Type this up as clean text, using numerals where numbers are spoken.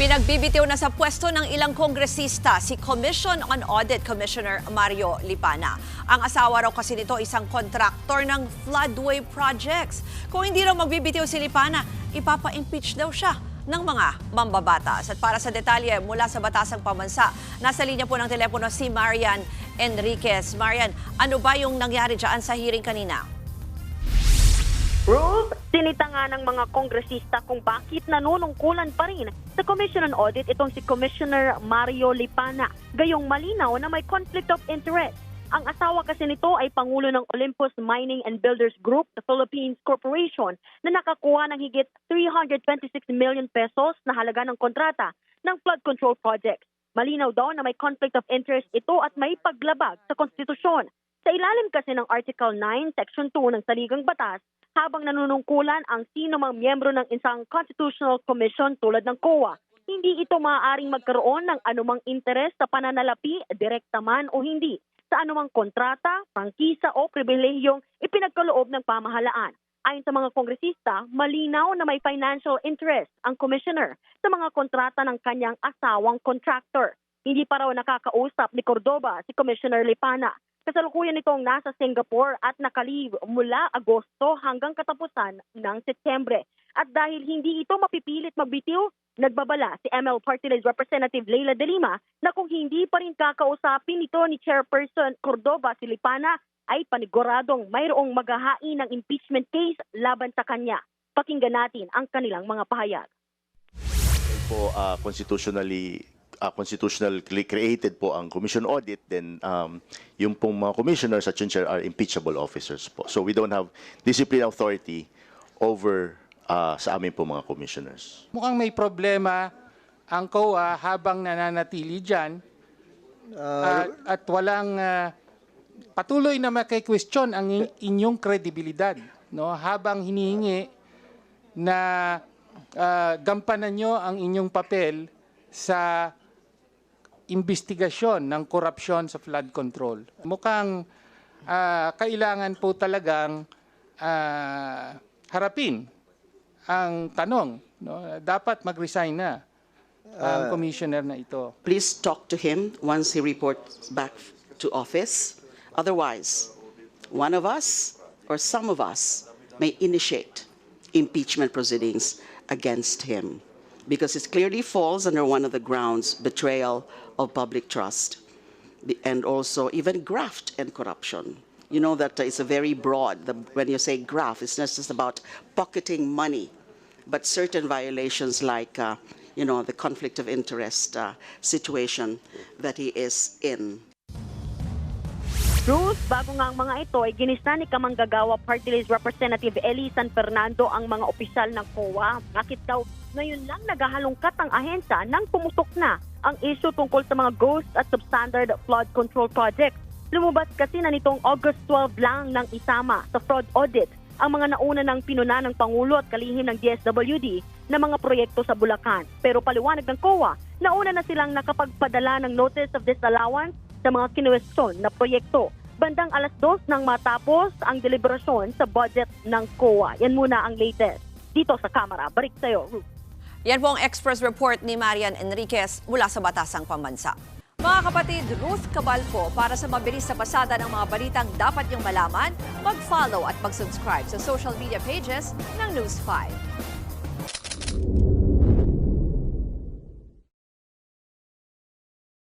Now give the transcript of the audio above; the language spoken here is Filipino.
Pinagbibitiw na sa pwesto ng ilang kongresista si Commission on Audit Commissioner Mario Lipana. Ang asawa raw kasi nito isang kontraktor ng floodway projects. Kung hindi raw magbibitiw si Lipana, ipapa-impeach daw siya ng mga mambabatas. At para sa detalye mula sa Batasang Pambansa, nasa linya po ng telepono si Marian Enriquez. Marian, ano ba yung nangyari dyan sa hearing kanina? Ruth, sinita nga ng mga kongresista kung bakit nanunungkulan pa rin sa Commission on Audit itong si Commissioner Mario Lipana. Gayong malinaw na may conflict of interest. Ang asawa kasi nito ay Pangulo ng Olympus Mining and Builders Group, the Philippines Corporation, na nakakuha ng higit 326 million pesos na halaga ng kontrata ng flood control project. Malinaw daw na may conflict of interest ito at may paglabag sa konstitusyon. Sa ilalim kasi ng Article 9, Section 2 ng Saligang Batas, habang nanunungkulan ang sino mang miyembro ng isang constitutional commission tulad ng COA, hindi ito maaaring magkaroon ng anumang interes sa pananalapi, direkta man o hindi, sa anumang kontrata, prangkisa o pribilehiyong ipinagkaloob ng pamahalaan. Ayon sa mga kongresista, malinaw na may financial interest ang commissioner sa mga kontrata ng kanyang asawang contractor. Hindi pa raw nakakausap ni Cordoba si Commissioner Lipana. Kasalukuyan itong nasa Singapore at nakalive mula Agosto hanggang katapusan ng Setyembre. At dahil hindi ito mapipilit magbitiw, nagbabala si ML Party List Representative Leila De Lima na kung hindi pa rin kakausapin ito ni Chairperson Cordoba si Lipana, ay paniguradong mayroong maghahain ng impeachment case laban sa kanya. Pakinggan natin ang kanilang mga pahayag. Constitutionally created po ang Commission Audit, then yung pong mga commissioners at chair are impeachable officers po. So we don't have discipline authority over sa amin po mga commissioners. Mukhang may problema ang COA habang nananatili dyan at walang patuloy na maki-question ang inyong kredibilidad, no? Habang hinihingi na gampanan nyo ang inyong papel sa investigasyon ng korupsyon sa flood control. Mukhang kailangan po talagang harapin ang tanong, no? Dapat mag-resign na ang commissioner na ito. Please talk to him once he reports back to office. Otherwise, one of us or some of us may initiate impeachment proceedings against him, because it clearly falls under one of the grounds, betrayal of public trust, and also even graft and corruption. You know that it's a very broad, when you say graft, it's not just about pocketing money, but certain violations like, the conflict of interest situation that he is in. Ruth, bago nga ang mga ito ay ginista ni Kamanggagawa Party List Representative Eli San Fernando ang mga opisyal ng COA. Bakit daw ngayon lang naghahalongkat ang ahensya nang pumutok na ang issue tungkol sa mga ghost at substandard flood control projects? Lumabas kasi na nitong August 12 lang nang isama sa fraud audit ang mga nauna ng pinuna ng Pangulo at kalihim ng DSWD na mga proyekto sa Bulacan. Pero paliwanag ng COA, nauna na silang nakapagpadala ng notice of disallowance sa mga kinuwestiyon na proyekto. Bandang 2:00 nang matapos ang deliberasyon sa budget ng COA. Yan muna ang latest dito sa Kamara. Balik sa'yo, Ruth. Yan po ang Express Report ni Marian Enriquez mula sa Batasang Pambansa. Mga kapatid, Ruth Cabalco, para sa mabilis na pasada ng mga balitang dapat niyong malaman, mag-follow at mag-subscribe sa social media pages ng News 5.